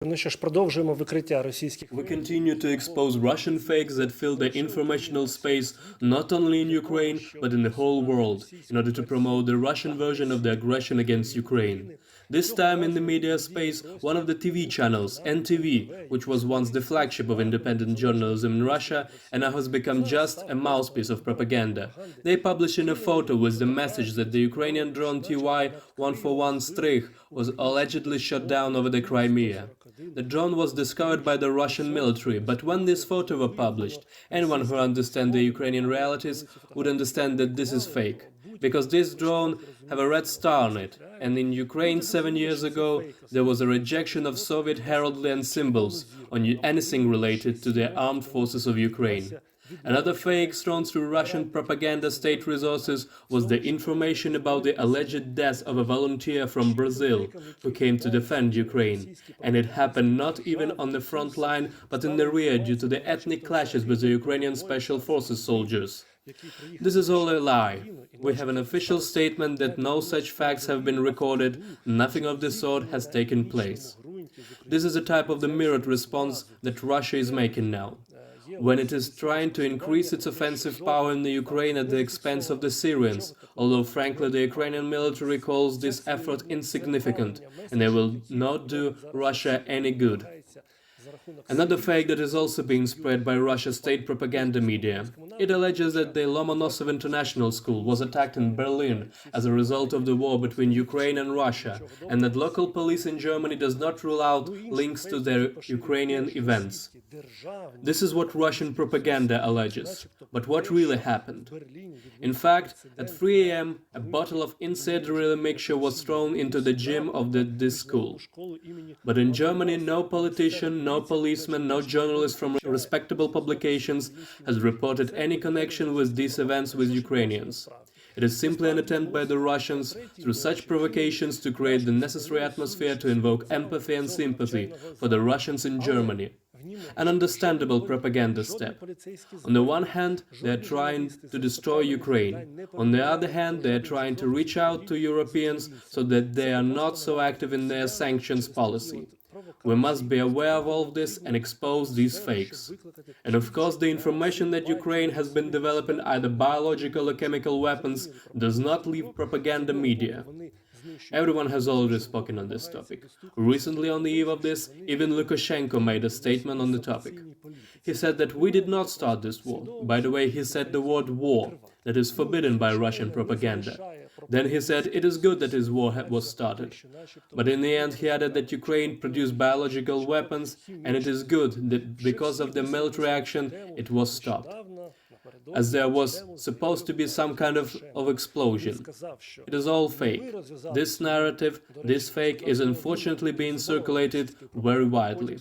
Ну що ж, продовжуємо викриття російських. We continue to expose Russian fakes that fill the informational space not only in Ukraine, but in the whole world, in order to promote the Russian version of the aggression against Ukraine. This time in the media space, one of the TV channels, NTV, which was once the flagship of independent journalism in Russia and now has become just a mouthpiece of propaganda. They published in a photo with the message that the Ukrainian drone TY-141 Strich was allegedly shot down over the Crimea. The drone was discovered by the Russian military, but when this photo were published, anyone who understands the Ukrainian realities would understand that this is fake, because this drone have a red star on it, and in Ukraine 7 years ago there was a rejection of Soviet heraldry and symbols on anything related to the armed forces of Ukraine. Another fake thrown through Russian propaganda state resources was the information about the alleged death of a volunteer from Brazil who came to defend Ukraine, and it happened not even on the front line but in the rear due to the ethnic clashes with the Ukrainian Special Forces soldiers. This is all a lie. We have an official statement that no such facts have been recorded, nothing of the sort has taken place. This is a type of the mirrored response that Russia is making now, when it is trying to increase its offensive power in the Ukraine at the expense of the Syrians, although frankly the Ukrainian military calls this effort insignificant, and they will not do Russia any good. Another fake that is also being spread by Russia's state propaganda media. It alleges that the Lomonosov International School was attacked in Berlin as a result of the war between Ukraine and Russia, and that local police in Germany does not rule out links to their Ukrainian events. This is what Russian propaganda alleges. But what really happened? In fact, at 3 a.m., a bottle of incendiary mixture was thrown into the gym of this school. But in Germany, no politician, no policeman, no journalist from respectable publications has reported any connection with these events with Ukrainians. It is simply an attempt by the Russians, through such provocations, to create the necessary atmosphere to invoke empathy and sympathy for the Russians in Germany. An understandable propaganda step. On the one hand, they are trying to destroy Ukraine. On the other hand, they are trying to reach out to Europeans so that they are not so active in their sanctions policy. We must be aware of all this and expose these fakes. And of course, the information that Ukraine has been developing either biological or chemical weapons does not leave propaganda media. Everyone has already spoken on this topic. Recently, on the eve of this, even Lukashenko made a statement on the topic. He said that we did not start this war. By the way, he said the word war, that is forbidden by Russian propaganda. Then he said it is good that his war was started. But in the end, he added that Ukraine produced biological weapons, and it is good that because of the military action, it was stopped, as there was supposed to be some kind of explosion. It is all fake. This narrative, this fake, is unfortunately being circulated very widely.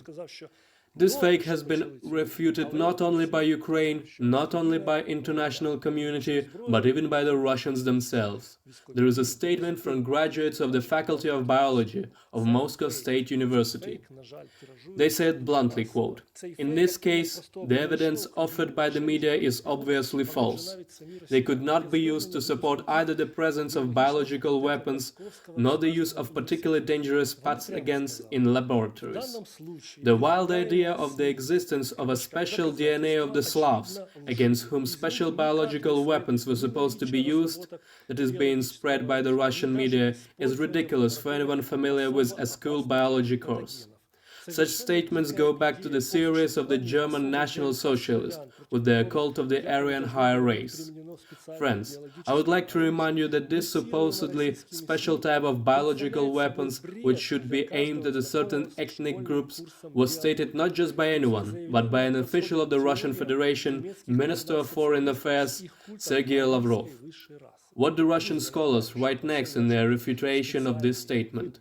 This fake has been refuted not only by Ukraine, not only by international community, but even by the Russians themselves. There is a statement from graduates of the Faculty of Biology of Moscow State University. They said bluntly, quote, "In this case, the evidence offered by the media is obviously false. They could not be used to support either the presence of biological weapons, nor the use of particularly dangerous pathogens in laboratories. The wild idea of the existence of a special DNA of the Slavs, against whom special biological weapons were supposed to be used, that is being spread by the Russian media, is ridiculous for anyone familiar with a school biology course. Such statements go back to the theories of the German National Socialists, with their cult of the Aryan higher race. Friends, I would like to remind you that this supposedly special type of biological weapons, which should be aimed at a certain ethnic groups, was stated not just by anyone, but by an official of the Russian Federation, Minister of Foreign Affairs, Serhiy Lavrov. What do Russian scholars write next in their refutation of this statement?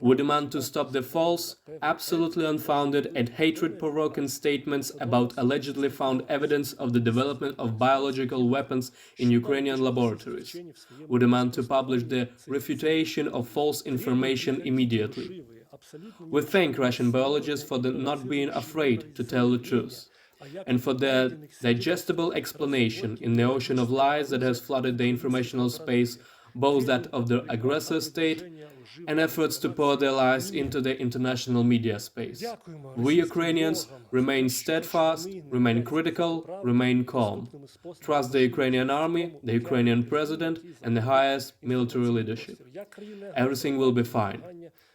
We demand to stop the false, absolutely unfounded and hatred-provoking statements about allegedly found evidence of the development of biological weapons in Ukrainian laboratories. We demand to publish the refutation of false information immediately. We thank Russian biologists for not being afraid to tell the truth, and for their digestible explanation in the ocean of lies that has flooded the informational space both that of the aggressor state and efforts to pour their lies into the international media space. We Ukrainians remain steadfast, remain critical, remain calm. Trust the Ukrainian army, the Ukrainian president, and the highest military leadership. Everything will be fine.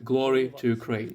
Glory to Ukraine.